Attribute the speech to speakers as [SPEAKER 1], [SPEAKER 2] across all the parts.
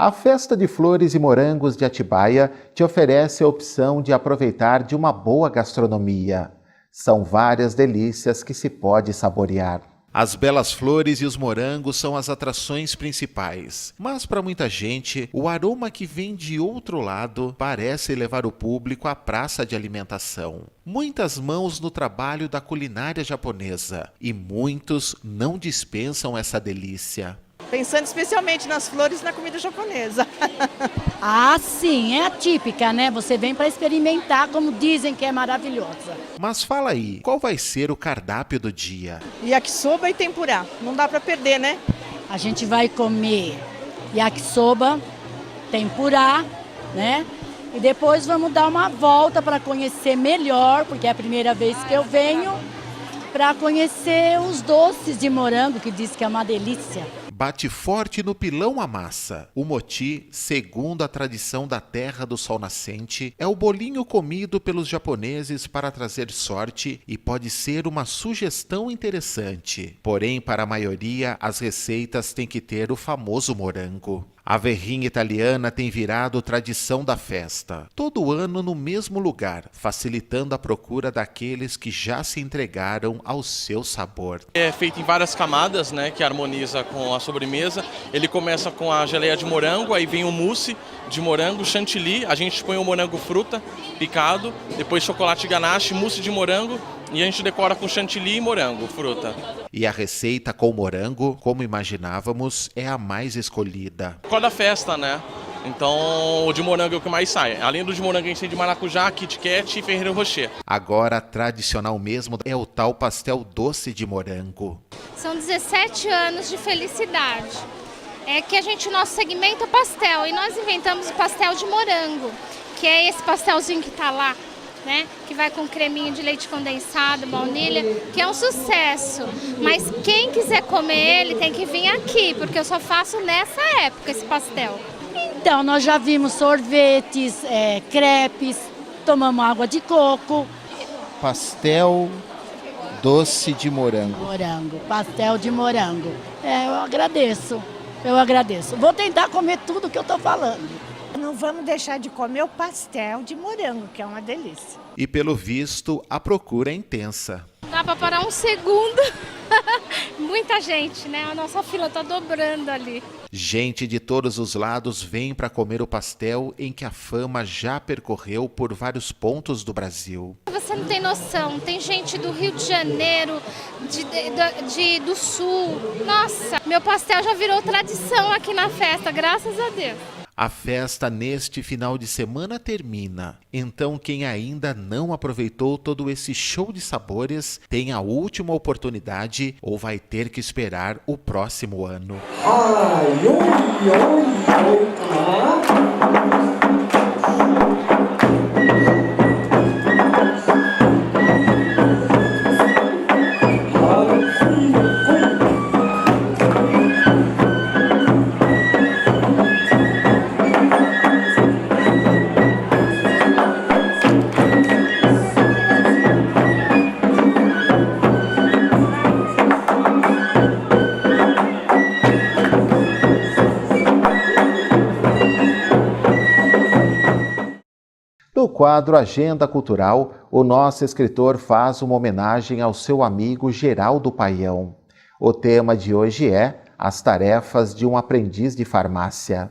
[SPEAKER 1] A Festa de Flores e Morangos de Atibaia te oferece a opção de aproveitar de uma boa gastronomia. São várias delícias que se pode saborear. As belas flores e os morangos são as atrações principais, mas para muita gente, o aroma que vem de outro lado parece levar o público à praça de alimentação. Muitas mãos no trabalho da culinária japonesa e muitos não dispensam essa delícia.
[SPEAKER 2] Pensando especialmente nas flores e na comida japonesa.
[SPEAKER 3] Ah, sim, é a típica, né? Você vem para experimentar, como dizem que é maravilhosa.
[SPEAKER 1] Mas fala aí, qual vai ser o cardápio do dia?
[SPEAKER 2] Yakisoba e tempurá, não dá para perder, né?
[SPEAKER 3] A gente vai comer yakisoba, tempurá, né? E depois vamos dar uma volta para conhecer melhor, porque é a primeira vez que eu venho, para conhecer os doces de morango, que diz que é uma delícia.
[SPEAKER 1] Bate forte no pilão a massa. O moti, segundo a tradição da terra do sol nascente, é o bolinho comido pelos japoneses para trazer sorte e pode ser uma sugestão interessante. Porém, para a maioria, as receitas têm que ter o famoso morango. A verrinha italiana tem virado tradição da festa, todo ano no mesmo lugar, facilitando a procura daqueles que já se entregaram ao seu sabor.
[SPEAKER 4] É feito em várias camadas, né, que harmoniza com a sobremesa. Ele começa com a geleia de morango, aí vem o mousse de morango, chantilly, a gente põe o morango fruta picado, depois chocolate ganache, mousse de morango, e a gente decora com chantilly e morango, fruta.
[SPEAKER 1] E a receita com morango, como imaginávamos, é a mais escolhida.
[SPEAKER 4] Por causa da festa, né? Então o de morango é o que mais sai. Além do de morango, a gente tem de maracujá, Kit Kat e Ferrero Rocher.
[SPEAKER 1] Agora, tradicional mesmo é o tal pastel doce de morango.
[SPEAKER 5] São 17 anos de felicidade. É que nosso segmento é pastel, e nós inventamos o pastel de morango, que é esse pastelzinho que tá lá, né? Que vai com creminho de leite condensado, baunilha, que é um sucesso. Mas quem quiser comer ele tem que vir aqui, porque eu só faço nessa época esse pastel.
[SPEAKER 3] Então, nós já vimos sorvetes, crepes, tomamos água de coco.
[SPEAKER 6] Pastel doce de morango.
[SPEAKER 3] Morango, pastel de morango. Eu agradeço. Vou tentar comer tudo que eu estou falando.
[SPEAKER 7] Não vamos deixar de comer o pastel de morango, que é uma delícia.
[SPEAKER 1] E pelo visto, a procura é intensa.
[SPEAKER 5] Dá para parar um segundo. Muita gente, né? A nossa fila está dobrando ali.
[SPEAKER 1] Gente de todos os lados vem para comer o pastel em que a fama já percorreu por vários pontos do Brasil.
[SPEAKER 5] Você não tem noção, tem gente do Rio de Janeiro, do Sul. Nossa, meu pastel já virou tradição aqui na festa, graças a Deus.
[SPEAKER 1] A festa neste final de semana termina, então quem ainda não aproveitou todo esse show de sabores tem a última oportunidade ou vai ter que esperar o próximo ano. No quadro Agenda Cultural, o nosso escritor faz uma homenagem ao seu amigo Geraldo Paião. O tema de hoje é as tarefas de um aprendiz de farmácia.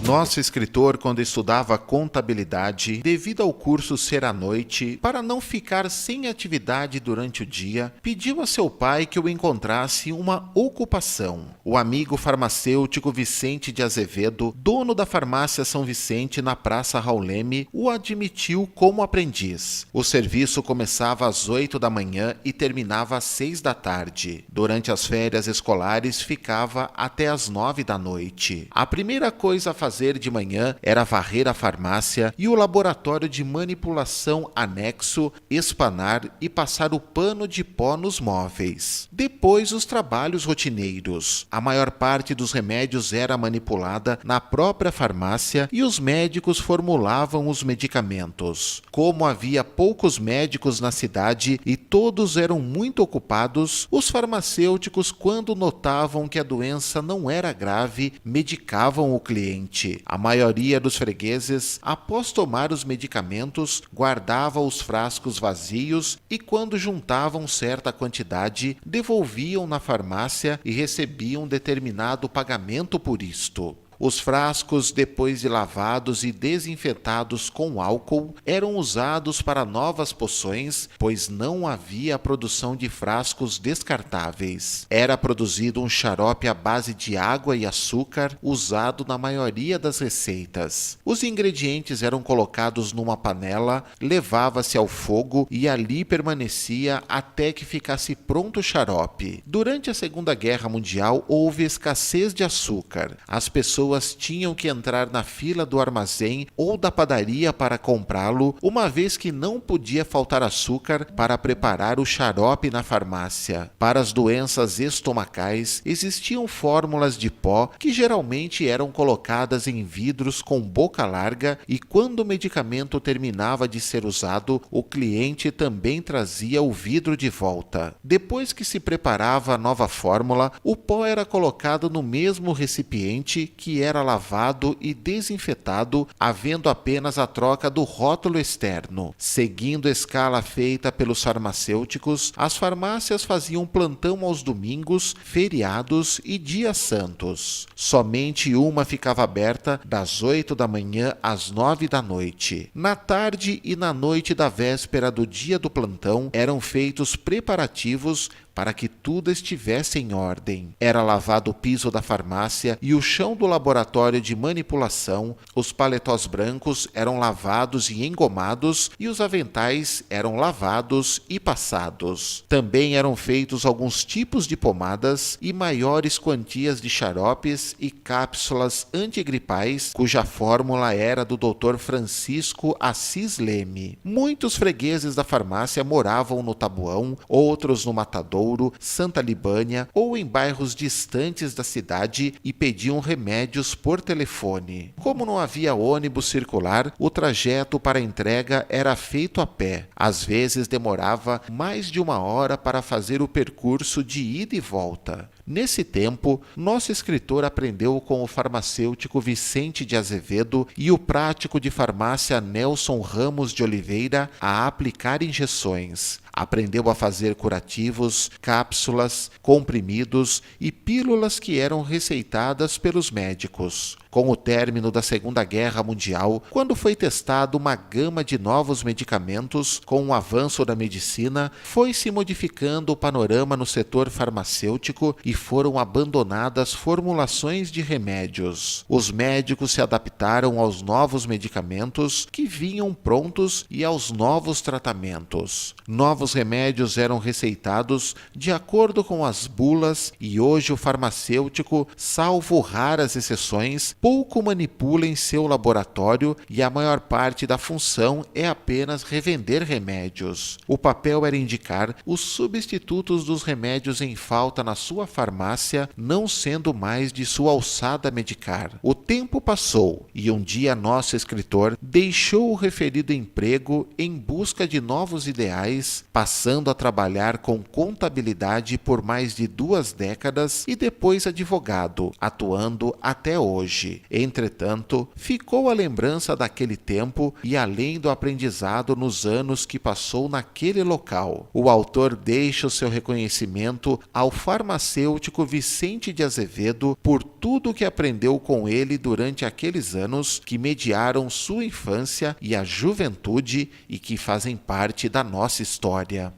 [SPEAKER 1] Nosso escritor, quando estudava contabilidade, devido ao curso ser à noite, para não ficar sem atividade durante o dia, pediu a seu pai que o encontrasse uma ocupação. O amigo farmacêutico Vicente de Azevedo, dono da farmácia São Vicente na Praça Raul Leme, o admitiu como aprendiz. O serviço começava às 8 da manhã e terminava às 6 da tarde. Durante as férias escolares, ficava até às 9 da noite. A primeira coisa a fazer fazer de manhã era varrer a farmácia e o laboratório de manipulação anexo, espanar e passar o pano de pó nos móveis. Depois, os trabalhos rotineiros. A maior parte dos remédios era manipulada na própria farmácia e os médicos formulavam os medicamentos. Como havia poucos médicos na cidade e todos eram muito ocupados, os farmacêuticos, quando notavam que a doença não era grave, medicavam o cliente. A maioria dos fregueses, após tomar os medicamentos, guardava os frascos vazios e, quando juntavam certa quantidade, devolviam na farmácia e recebiam determinado pagamento por isto. Os frascos, depois de lavados e desinfetados com álcool, eram usados para novas poções, pois não havia a produção de frascos descartáveis. Era produzido um xarope à base de água e açúcar, usado na maioria das receitas. Os ingredientes eram colocados numa panela, levava-se ao fogo e ali permanecia até que ficasse pronto o xarope. Durante a Segunda Guerra Mundial, houve escassez de açúcar. As pessoas tinham que entrar na fila do armazém ou da padaria para comprá-lo, uma vez que não podia faltar açúcar para preparar o xarope na farmácia. Para as doenças estomacais, existiam fórmulas de pó que geralmente eram colocadas em vidros com boca larga e, quando o medicamento terminava de ser usado, o cliente também trazia o vidro de volta. Depois que se preparava a nova fórmula, o pó era colocado no mesmo recipiente que era lavado e desinfetado, havendo apenas a troca do rótulo externo. Seguindo a escala feita pelos farmacêuticos, as farmácias faziam plantão aos domingos, feriados e dias santos. Somente uma ficava aberta das 8 da manhã às 9 da noite. Na tarde e na noite da véspera do dia do plantão, eram feitos preparativos para que tudo estivesse em ordem. Era lavado o piso da farmácia e o chão do laboratório de manipulação, os paletós brancos eram lavados e engomados e os aventais eram lavados e passados. Também eram feitos alguns tipos de pomadas e maiores quantias de xaropes e cápsulas antigripais, cuja fórmula era do Dr. Francisco Assis Leme. Muitos fregueses da farmácia moravam no Taboão, outros no Matadouro, Santa Libânia ou em bairros distantes da cidade e pediam remédios por telefone. Como não havia ônibus circular, o trajeto para a entrega era feito a pé. Às vezes demorava mais de 1 hora para fazer o percurso de ida e volta. Nesse tempo, nosso escritor aprendeu com o farmacêutico Vicente de Azevedo e o prático de farmácia Nelson Ramos de Oliveira a aplicar injeções. Aprendeu a fazer curativos, cápsulas, comprimidos e pílulas que eram receitadas pelos médicos. Com o término da Segunda Guerra Mundial, quando foi testado uma gama de novos medicamentos, com o avanço da medicina, foi-se modificando o panorama no setor farmacêutico e foram abandonadas formulações de remédios. Os médicos se adaptaram aos novos medicamentos que vinham prontos e aos novos tratamentos. Novos remédios eram receitados de acordo com as bulas e hoje o farmacêutico, salvo raras exceções, pouco manipula em seu laboratório e a maior parte da função é apenas revender remédios. O papel era indicar os substitutos dos remédios em falta na sua farmácia, não sendo mais de sua alçada medicar. O tempo passou e um dia nosso escritor deixou o referido emprego em busca de novos ideais, passando a trabalhar com contabilidade por mais de 2 décadas e depois advogado, atuando até hoje. Entretanto, ficou a lembrança daquele tempo e além do aprendizado nos anos que passou naquele local. O autor deixa o seu reconhecimento ao farmacêutico Vicente de Azevedo por tudo que aprendeu com ele durante aqueles anos que mediaram sua infância e a juventude e que fazem parte da nossa história.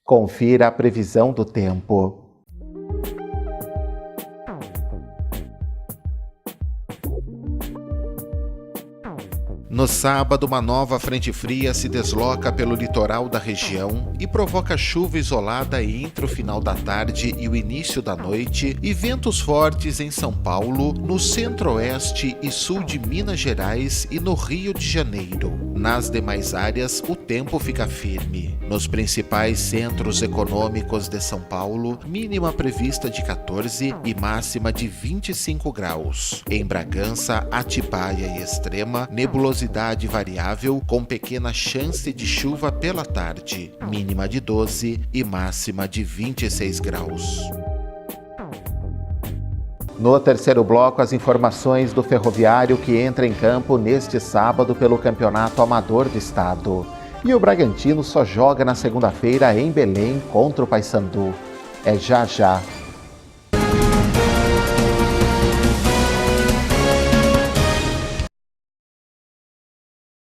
[SPEAKER 8] Confira a previsão do tempo.
[SPEAKER 1] No sábado, uma nova frente fria se desloca pelo litoral da região e provoca chuva isolada entre o final da tarde e o início da noite e ventos fortes em São Paulo, no centro-oeste e sul de Minas Gerais e no Rio de Janeiro. Nas demais áreas, o tempo fica firme. Nos principais centros econômicos de São Paulo, mínima prevista de 14 e máxima de 25 graus. Em Bragança, Atibaia e Extrema, nebulosidade variável com pequena chance de chuva pela tarde, mínima de 12 e máxima de 26 graus.
[SPEAKER 8] No terceiro bloco, as informações do Ferroviário que entra em campo neste sábado pelo Campeonato Amador do Estado. E o Bragantino só joga na segunda-feira em Belém contra o Paysandu. É já já.